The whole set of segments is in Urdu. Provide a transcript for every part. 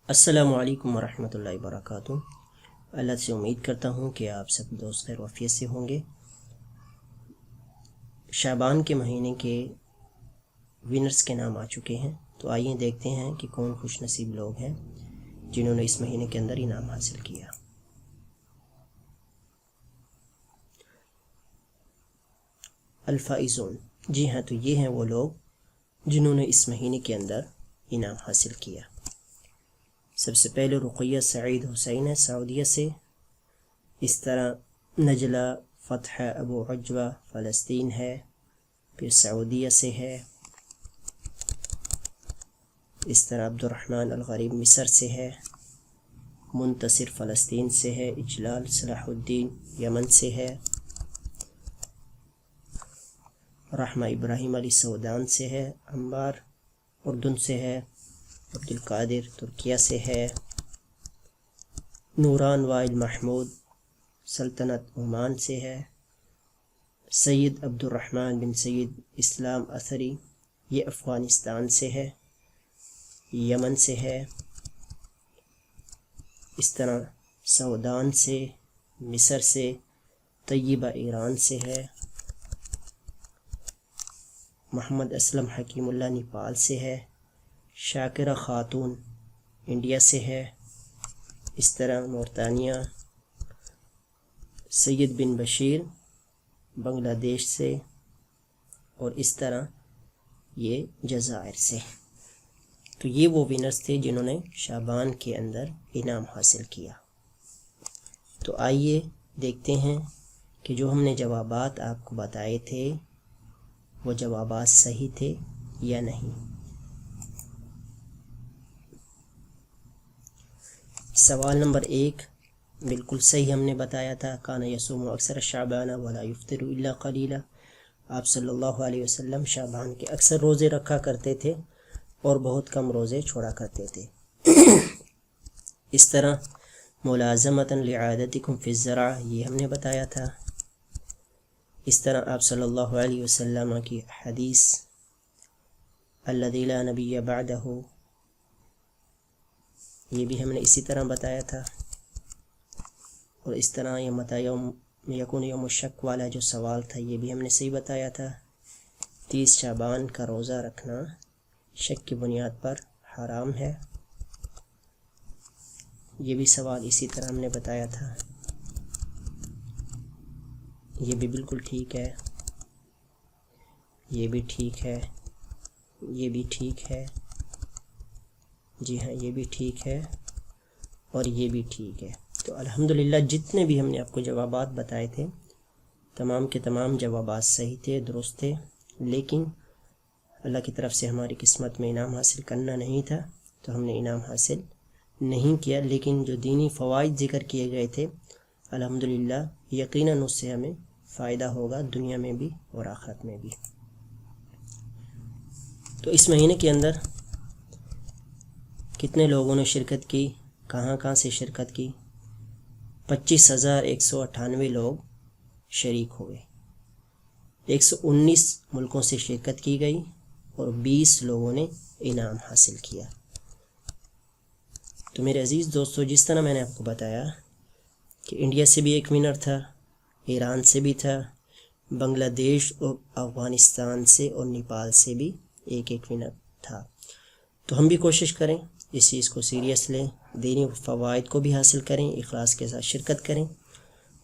السلام علیکم ورحمۃ اللہ وبرکاتہ۔ اللہ سے امید کرتا ہوں کہ آپ سب دوست خیر وعافیت سے ہوں گے۔ شعبان کے مہینے کے ونرز کے نام آ چکے ہیں، تو آئیے دیکھتے ہیں کہ کون خوش نصیب لوگ ہیں جنہوں نے اس مہینے کے اندر انعام حاصل کیا۔ الفائزون، جی ہاں، تو یہ ہیں وہ لوگ جنہوں نے اس مہینے کے اندر انعام حاصل کیا۔ سب سے پہلے رقیہ سعید حسین ہے سعودیہ سے، اس طرح نجلہ فتح ابو عجوہ فلسطین ہے، پھر سعودیہ سے ہے، اس طرح عبد الرحمن الغریب مصر سے ہے، منتصر فلسطین سے ہے، اجلال صلاح الدین یمن سے ہے، رحمہ ابراہیم علی سعودان سے ہے، عمار اردن سے ہے، عبد القادر ترکیہ سے ہے، نوران وائل محمود سلطنت عمان سے ہے، سید عبد الرحمن بن سید اسلام اثری یہ افغانستان سے ہے، یمن سے ہے، اس طرح سعودان سے، مصر سے، طیبہ ایران سے ہے، محمد اسلم حکیم اللہ نیپال سے ہے، شاکرہ خاتون انڈیا سے ہے، اس طرح مورتانیہ سید بن بشیر بنگلہ دیش سے، اور اس طرح یہ جزائر سے۔ تو یہ وہ ونرز تھے جنہوں نے شعبان کے اندر انعام حاصل کیا۔ تو آئیے دیکھتے ہیں کہ جو ہم نے جوابات آپ کو بتائے تھے وہ جوابات صحیح تھے یا نہیں۔ سوال نمبر 1 بالکل صحیح ہم نے بتایا تھا، کان یصوم اکثر شعبان ولا یفطر الا قلیلا، آپ صلی اللہ علیہ وسلم شعبان کے اکثر روزے رکھا کرتے تھے اور بہت کم روزے چھوڑا کرتے تھے۔ اس طرح ملازمۃ لعادتکم فی الزرع یہ ہم نے بتایا تھا۔ اس طرح آپ صلی اللہ علیہ وسلم کی حدیث الذی لا نبی بعدہ یہ بھی ہم نے اسی طرح بتایا تھا۔ اور اس طرح یہ متی یوم یکون یوم الشک والا جو سوال تھا یہ بھی ہم نے صحیح بتایا تھا۔ 30 شعبان کا روزہ رکھنا شک کی بنیاد پر حرام ہے، یہ بھی سوال اسی طرح ہم نے بتایا تھا۔ یہ بھی بالکل ٹھیک ہے، یہ بھی ٹھیک ہے، یہ بھی ٹھیک ہے، جی ہاں یہ بھی ٹھیک ہے، اور یہ بھی ٹھیک ہے۔ تو الحمدللہ جتنے بھی ہم نے آپ کو جوابات بتائے تھے تمام کے تمام جوابات صحیح تھے، درست تھے، لیکن اللہ کی طرف سے ہماری قسمت میں انعام حاصل کرنا نہیں تھا تو ہم نے انعام حاصل نہیں کیا۔ لیکن جو دینی فوائد ذکر کیے گئے تھے الحمدللہ یقیناً اس سے ہمیں فائدہ ہوگا دنیا میں بھی اور آخرت میں بھی۔ تو اس مہینے کے اندر کتنے لوگوں نے شرکت کی، کہاں کہاں سے شرکت کی؟ 25,198 لوگ شریک ہوئے، 119 ملکوں سے شرکت کی گئی اور 20 لوگوں نے انعام حاصل کیا۔ تو میرے عزیز دوستو، جس طرح میں نے آپ کو بتایا کہ انڈیا سے بھی ایک ونر تھا، ایران سے بھی تھا، بنگلہ دیش اور افغانستان سے اور نیپال سے بھی ایک ایک ونر تھا، تو ہم بھی کوشش کریں اس چیز کو سیریس لیں، دینی فوائد کو بھی حاصل کریں، اخلاص کے ساتھ شرکت کریں،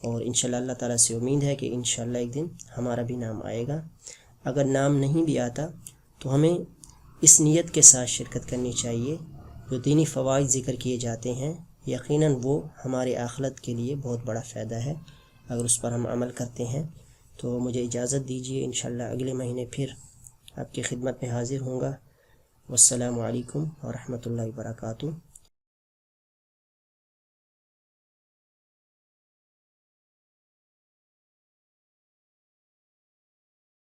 اور انشاءاللہ اللہ تعالیٰ سے امید ہے کہ انشاءاللہ ایک دن ہمارا بھی نام آئے گا۔ اگر نام نہیں بھی آتا تو ہمیں اس نیت کے ساتھ شرکت کرنی چاہیے، جو دینی فوائد ذکر کیے جاتے ہیں یقیناً وہ ہمارے آخرت کے لیے بہت بڑا فائدہ ہے اگر اس پر ہم عمل کرتے ہیں۔ تو مجھے اجازت دیجیے، انشاءاللہ اگلے مہینے پھر آپ کی خدمت میں حاضر ہوں گا۔ والسلام علیکم ورحمۃ اللہ وبرکاتہ۔